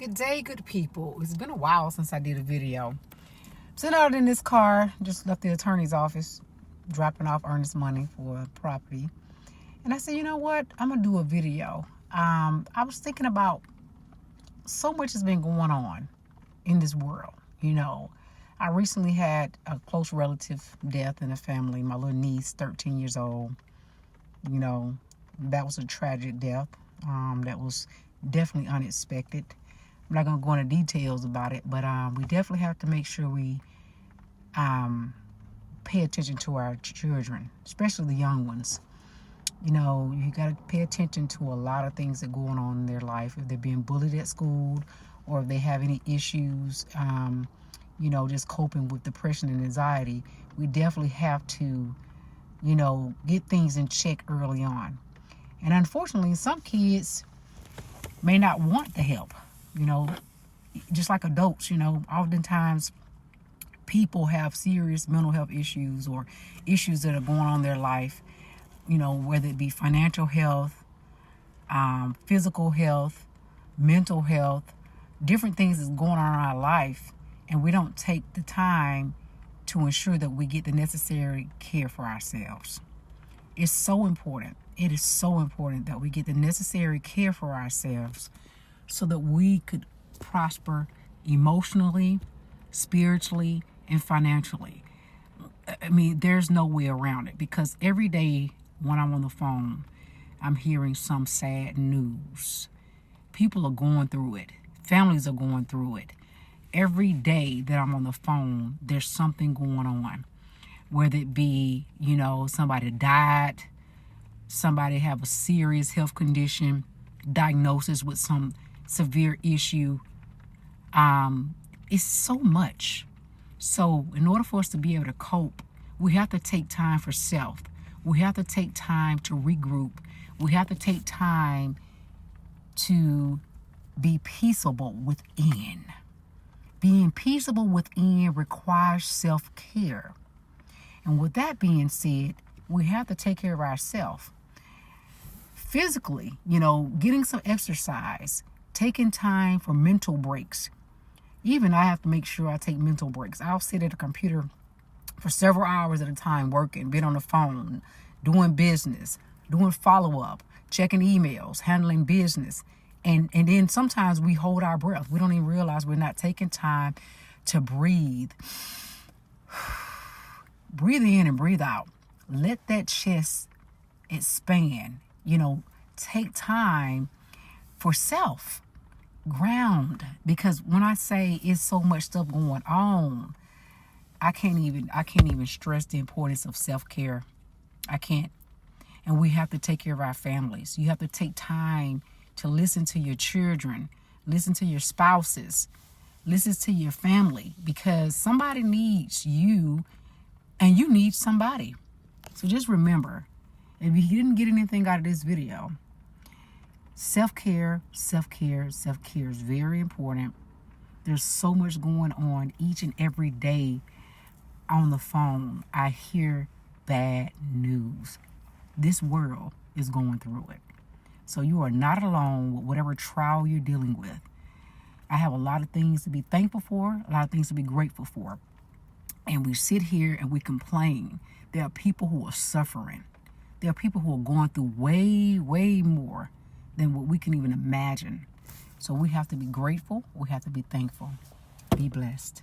Good day, good people. It's been a while since I did a video. Sitting out in this car, just left the attorney's office, dropping off earnest money for a property. And I said, you know what? I'm going to do a video. I was thinking about so much has been going on in this world. You know, I recently had a close relative death in the family. My little niece, 13 years old. You know, that was a tragic death. That was definitely unexpected. I'm not going to go into details about it, but we definitely have to make sure we pay attention to our children, especially the young ones. You know, you got to pay attention to a lot of things that are going on in their life. If they're being bullied at school or if they have any issues, you know, just coping with depression and anxiety, we definitely have to, you know, get things in check early on. And unfortunately, some kids may not want the help. You know, just like adults, you know, oftentimes people have serious mental health issues or issues that are going on in their life, you know, whether it be financial health, physical health, mental health, different things that's going on in our life. And we don't take the time to ensure that we get the necessary care for ourselves. It's so important. It is so important that we get the necessary care for ourselves so that we could prosper emotionally, spiritually, and financially. I mean, there's no way around it, because every day when I'm on the phone, I'm hearing some sad news. People are going through it. Families are going through it. Every day that I'm on the phone, there's something going on. Whether it be, you know, somebody died, somebody have a serious health condition, diagnosis with some severe issue. It's so much. So in order for us to be able to cope, we have to take time for self. We have to take time to regroup. We have to take time to be peaceable within. Being peaceable within requires self-care. And with that being said, we have to take care of ourselves. Physically, you know, getting some exercise, taking time for mental breaks. Even I have to make sure I take mental breaks. I'll sit at a computer for several hours at a time working, being on the phone, doing business, doing follow-up, checking emails, handling business. And then sometimes we hold our breath. We don't even realize we're not taking time to breathe. Breathe in and breathe out. Let that chest expand. You know, take time for self. Ground. Because when I say it's so much stuff going on, I can't even stress the importance of self-care. I can't. And we have to take care of our families. You have to take time to listen to your children, listen to your spouses, listen to your family, because somebody needs you and you need somebody. So just remember, if you didn't get anything out of this video, self-care, self-care, self-care is very important. There's so much going on each and every day on the phone. I hear bad news. This world is going through it. So you are not alone with whatever trial you're dealing with. I have a lot of things to be thankful for, a lot of things to be grateful for. And we sit here and we complain. There are people who are suffering. There are people who are going through way, way more than what we can even imagine. So we have to be grateful. We have to be thankful. Be blessed.